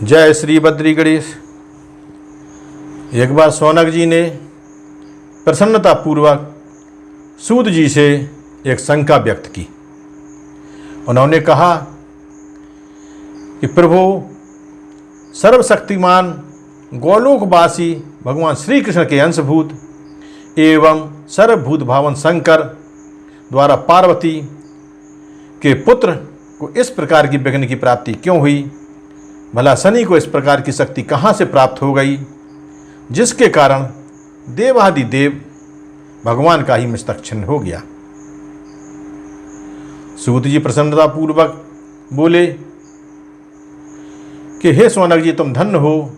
जय श्री बद्री गणेश। एक बार शौनक जी ने प्रसन्नतापूर्वक सूत जी से एक शंका व्यक्त की। उन्होंने कहा कि प्रभु, सर्वशक्तिमान गोलोकवासी भगवान श्री कृष्ण के अंशभूत एवं सर्वभूत भावन शंकर द्वारा पार्वती के पुत्र को इस प्रकार की विघ्न की प्राप्ति क्यों हुई? भला शनि को इस प्रकार की शक्ति कहाँ से प्राप्त हो गई, जिसके कारण देवादिदेव भगवान का ही मस्तक छिन्न हो गया? सूत जी प्रसन्नतापूर्वक बोले कि हे शौनक जी, तुम धन्य हो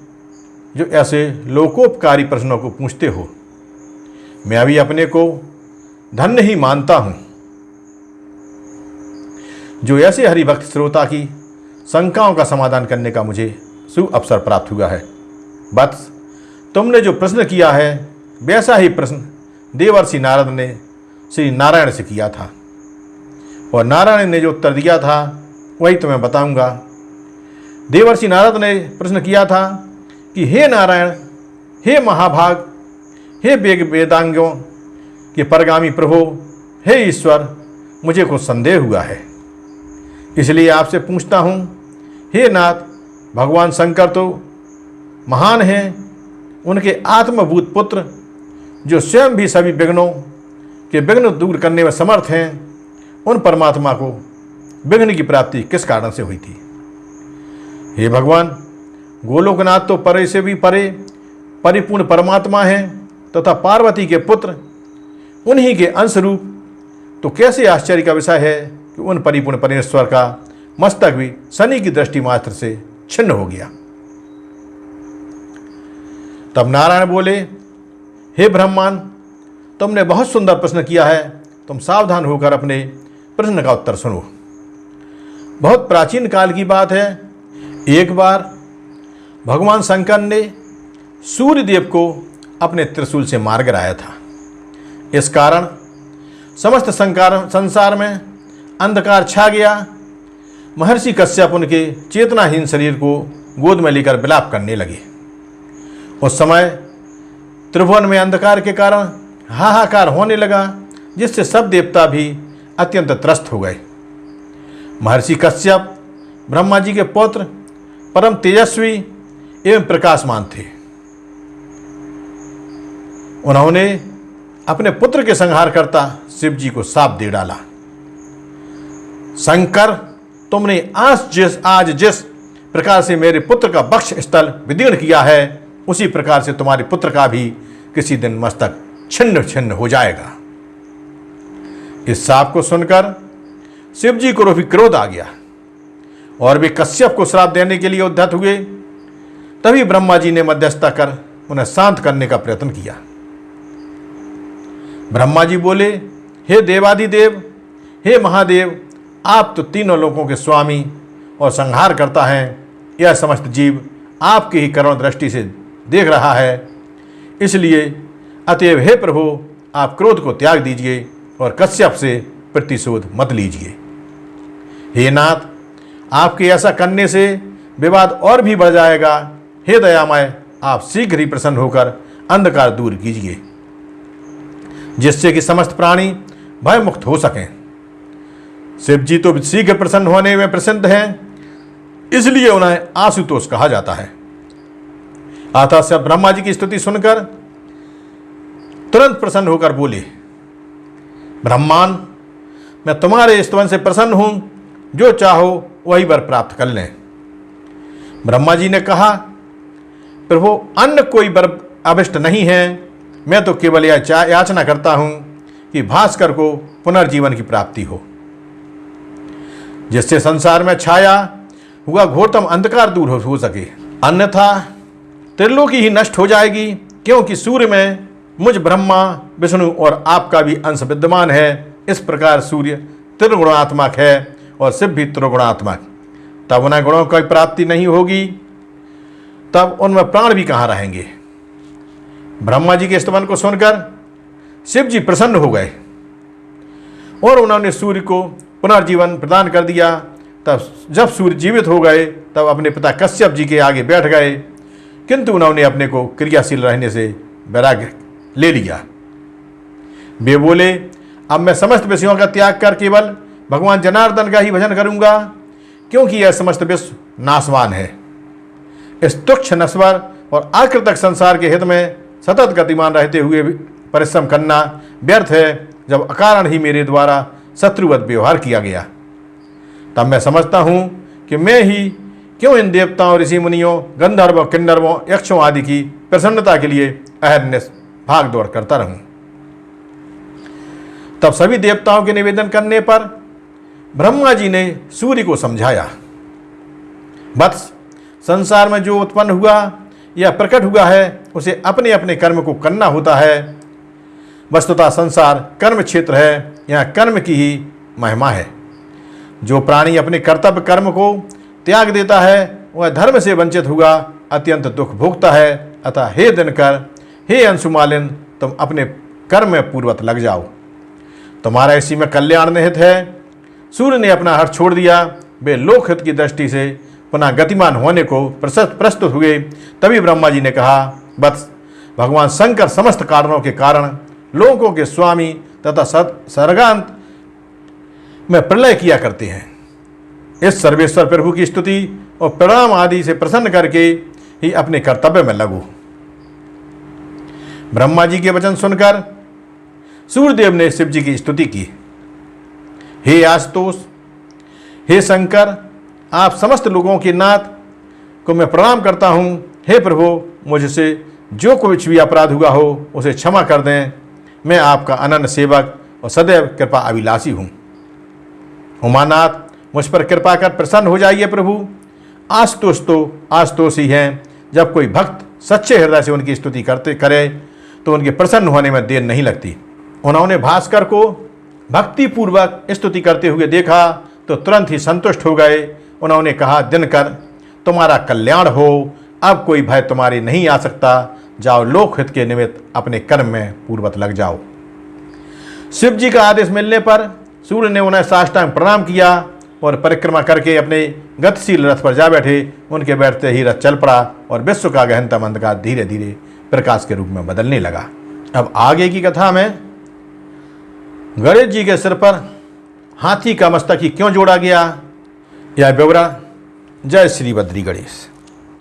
जो ऐसे लोकोपकारी प्रश्नों को पूछते हो। मैं भी अपने को धन्य ही मानता हूं जो ऐसे हरिभक्त श्रोता की शंकाओं का समाधान करने का मुझे शुभ अवसर प्राप्त हुआ है। बस तुमने जो प्रश्न किया है वैसा ही प्रश्न देवर्षि नारद ने श्री नारायण से किया था, और नारायण ने जो उत्तर दिया था वही तुम्हें बताऊंगा। देवर्षि नारद ने प्रश्न किया था कि हे नारायण, हे महाभाग, हे वेदांगों के परगामी प्रभु, हे ईश्वर, मुझे कुछ संदेह हुआ है, इसलिए आपसे पूछता हूँ। हे नाथ, भगवान शंकर तो महान हैं, उनके आत्मभूत पुत्र जो स्वयं भी सभी विघ्नों के विघ्न दूर करने में समर्थ हैं, उन परमात्मा को विघ्न की प्राप्ति किस कारण से हुई थी? हे भगवान, गोलोकनाथ तो परे से भी परे परिपूर्ण परमात्मा हैं तथा पार्वती के पुत्र उन्हीं के अंशरूप, तो कैसे आश्चर्य का विषय है कि उन परिपूर्ण परमेश्वर का मस्तक भी शनि की दृष्टि मात्र से छिन्न हो गया। तब नारायण बोले, हे ब्रह्मांड, तुमने बहुत सुंदर प्रश्न किया है। तुम सावधान होकर अपने प्रश्न का उत्तर सुनो। बहुत प्राचीन काल की बात है। एक बार भगवान शंकर ने सूर्यदेव को अपने त्रिशूल से मार गिराया था। इस कारण समस्त संसार में अंधकार छा गया। महर्षि कश्यप उनके चेतनाहीन शरीर को गोद में लेकर विलाप करने लगे। उस समय त्रिभुवन में अंधकार के कारण हाहाकार होने लगा, जिससे सब देवता भी अत्यंत त्रस्त हो गए। महर्षि कश्यप ब्रह्मा जी के पुत्र परम तेजस्वी एवं प्रकाशमान थे। उन्होंने अपने पुत्र के संहारकर्ता शिव जी को शाप दे डाला। शंकर, तुमने आज जिस प्रकार से मेरे पुत्र का वक्ष स्थल विदीर्ण किया है, उसी प्रकार से तुम्हारे पुत्र का भी किसी दिन मस्तक छिन्न छिन्न हो जाएगा। इस शाप को सुनकर शिव जी को भी क्रोध आ गया और वे कश्यप को श्राप देने के लिए उद्यत हुए। तभी ब्रह्मा जी ने मध्यस्थता कर उन्हें शांत करने का प्रयत्न किया। ब्रह्मा जी बोले, हे देवादिदेव, हे महादेव, आप तो तीनों लोकों के स्वामी और संहार करता हैं। यह समस्त जीव आपकी ही करुण दृष्टि से देख रहा है, इसलिए अतएव हे प्रभु, आप क्रोध को त्याग दीजिए और कश्यप से प्रतिशोध मत लीजिए। हे नाथ, आपके ऐसा करने से विवाद और भी बढ़ जाएगा। हे दयामय, आप शीघ्र ही प्रसन्न होकर अंधकार दूर कीजिए, जिससे कि समस्त प्राणी भय मुक्त हो सकें। शिव जी तो शीघ्र प्रसन्न होने में प्रसिद्ध हैं, इसलिए उन्हें आशुतोष कहा जाता है। अतः सब ब्रह्मा जी की स्तुति सुनकर तुरंत प्रसन्न होकर बोले, ब्रह्मांड, मैं तुम्हारे स्तवन से प्रसन्न हूं, जो चाहो वही वर प्राप्त कर लें। ब्रह्मा जी ने कहा, प्रभु, अन्य कोई वर अभिष्ट नहीं है। मैं तो केवल यह याचना करता हूं कि भास्कर को पुनर्जीवन की प्राप्ति हो, जिससे संसार में छाया हुआ घोरतम अंधकार दूर हो सके। अन्यथा त्रिलोकी ही नष्ट हो जाएगी, क्योंकि सूर्य में मुझ ब्रह्मा, विष्णु और आपका भी अंश विद्यमान है। इस प्रकार सूर्य त्रिगुणात्मक है और शिव भी त्रिगुणात्मक। तब उन्हें गुणों की प्राप्ति नहीं होगी, तब उनमें प्राण भी कहाँ रहेंगे? ब्रह्मा जी के स्तवन को सुनकर शिव जी प्रसन्न हो गए और उन्होंने सूर्य को पुनर्जीवन प्रदान कर दिया तब जब सूर्य जीवित हो गए तब अपने पिता कश्यप जी के आगे बैठ गए, किंतु उन्होंने अपने को क्रियाशील रहने से वैराग्य ले लिया। वे बोले, अब मैं समस्त विषयों का त्याग कर केवल भगवान जनार्दन का ही भजन करूंगा, क्योंकि यह समस्त विश्व नाशवान है। इस तुच्छ नश्वर और आकृतक संसार के हित में सतत गतिमान रहते हुए परिश्रम करना व्यर्थ है, जब अकारण ही मेरे द्वारा शत्रुवत व्यवहार किया गया। तब मैं समझता हूँ कि मैं ही क्यों इन देवताओं, ऋषि मुनियों, गंधर्वों, किन्नरों, यक्षों आदि की प्रसन्नता के लिए अहरनिश भाग दौड़ करता रहूं। तब सभी देवताओं के निवेदन करने पर ब्रह्मा जी ने सूर्य को समझाया, वत्स, संसार में जो उत्पन्न हुआ या प्रकट हुआ है उसे अपने अपने कर्म को करना होता है। वस्तुतः संसार कर्म क्षेत्र है, यहाँ कर्म की ही महिमा है। जो प्राणी अपने कर्तव्य कर्म को त्याग देता है वह धर्म से वंचित हुआ अत्यंत दुख भोगता है। अतः हे दिनकर, हे अंशुमालिन, तुम अपने कर्म में पूर्वत लग जाओ, तुम्हारा इसी में कल्याण निहित है। सूर्य ने अपना हठ छोड़ दिया। वे लोकहित की दृष्टि से पुनः गतिमान होने को प्रस्तुत हुए। तभी ब्रह्मा जी ने कहा, वत्स, भगवान शंकर समस्त कारणों के कारण, लोकों के स्वामी तथा सर्गांत में प्रलय किया करते हैं। इस सर्वेश्वर प्रभु की स्तुति और प्रणाम आदि से प्रसन्न करके ही अपने कर्तव्य में लगो। ब्रह्मा जी के वचन सुनकर सूर्यदेव ने शिव जी की स्तुति की। हे आशुतोष, हे शंकर, आप समस्त लोगों के नाथ को मैं प्रणाम करता हूँ। हे प्रभु, मुझसे जो कुछ भी अपराध हुआ हो उसे क्षमा कर दें। मैं आपका अनन्य सेवक और सदैव कृपा अभिलाषी हूँ। उमानाथ, मुझ पर कृपा कर प्रसन्न हो जाइए प्रभु। आशुतोष तो आशुतोष ही हैं। जब कोई भक्त सच्चे हृदय से उनकी स्तुति करे तो उनके प्रसन्न होने में देर नहीं लगती। उन्होंने भास्कर को भक्तिपूर्वक स्तुति करते हुए देखा तो तुरंत ही संतुष्ट हो गए। उन्होंने कहा, दिनकर, तुम्हारा कल्याण हो, अब कोई भय तुम्हारे नहीं आ सकता। जाओ, लोकहित के निमित्त अपने कर्म में पूर्वत लग जाओ। शिव जी का आदेश मिलने पर सूर्य ने उन्हें साष्टांग प्रणाम किया और परिक्रमा करके अपने गतिशील रथ पर जा बैठे। उनके बैठते ही रथ चल पड़ा और विश्व का गहनतम अंधकार धीरे धीरे प्रकाश के रूप में बदलने लगा। अब आगे की कथा में गणेश जी के सिर पर हाथी का मस्तक ही क्यों जोड़ा गया, यह विवरण। जय श्री बद्री गणेश।